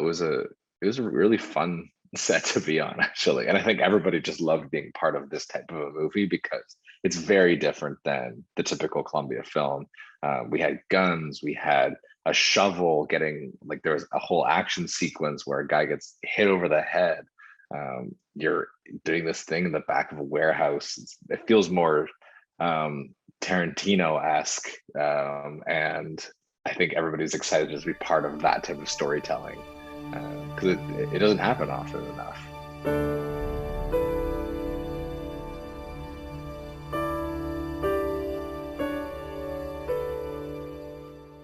it was a really fun set to be on, actually. And I think everybody just loved being part of this type of a movie because it's very different than the typical Columbia film. We had guns, we had a shovel getting, like, there was a whole action sequence where a guy gets hit over the head. You're doing this thing in the back of a warehouse. It feels more Tarantino-esque, and I think everybody's excited to just be part of that type of storytelling because it doesn't happen often enough.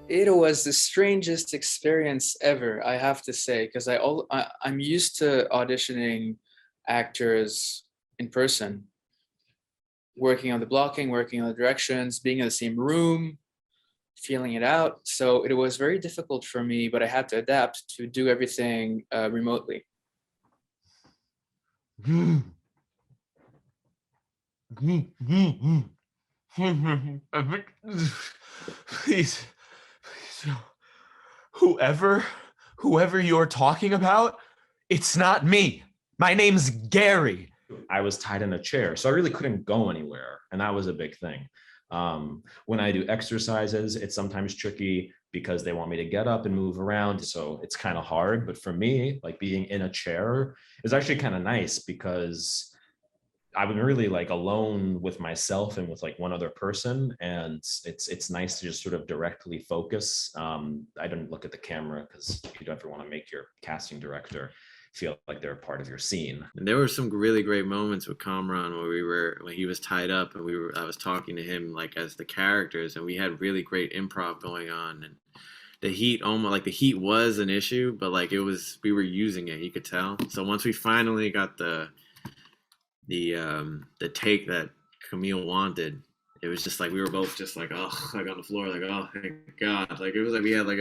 It was the strangest experience ever, I have to say, because I'm used to auditioning actors in person, working on the blocking, working on the directions, being in the same room, feeling it out. So it was very difficult for me, but I had to adapt to do everything remotely. Please, whoever you're talking about, it's not me. My name's Gary. I was tied in a chair, so I really couldn't go anywhere, and that was a big thing. When I do exercises, it's sometimes tricky because they want me to get up and move around, so it's kind of hard. But for me, like, being in a chair is actually kind of nice because I've been really, like, alone with myself and with, like, one other person, and it's nice to just sort of directly focus. I don't look at the camera because you don't ever want to make your casting director feel like they're a part of your scene. And there were some really great moments with Kamran when he was tied up and I was talking to him like as the characters, and we had really great improv going on, and the heat the heat was an issue, but like we were using it, you could tell. So once we finally got the take that Camille wanted, it was just like we were both just like, oh, like on the floor, like, oh thank God. Like it was like we had like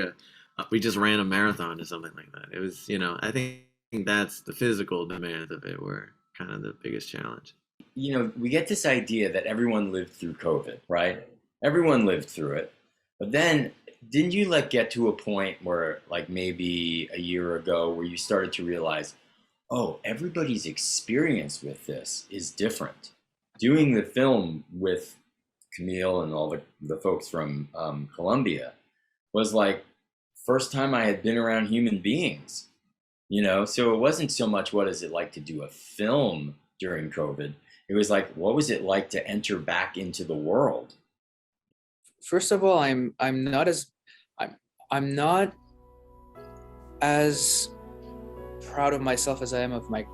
we just ran a marathon or something like that. It was, I think that's the physical demands of it were kind of the biggest challenge. We get this idea that everyone lived through COVID, right? Everyone lived through it. But then didn't you get to a point where maybe a year ago where you started to realize, oh, everybody's experience with this is different? Doing the film with Camille and all the folks from Columbia was like first time I had been around human beings. So it wasn't so much what is it like to do a film during COVID. It was like, what was it like to enter back into the world? First of all, I'm not as proud of myself as I am of my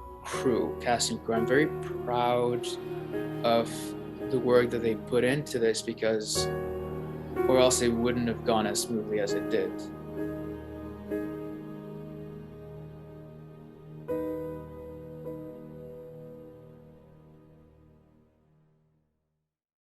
casting crew. I'm very proud of the work that they put into this or else it wouldn't have gone as smoothly as it did.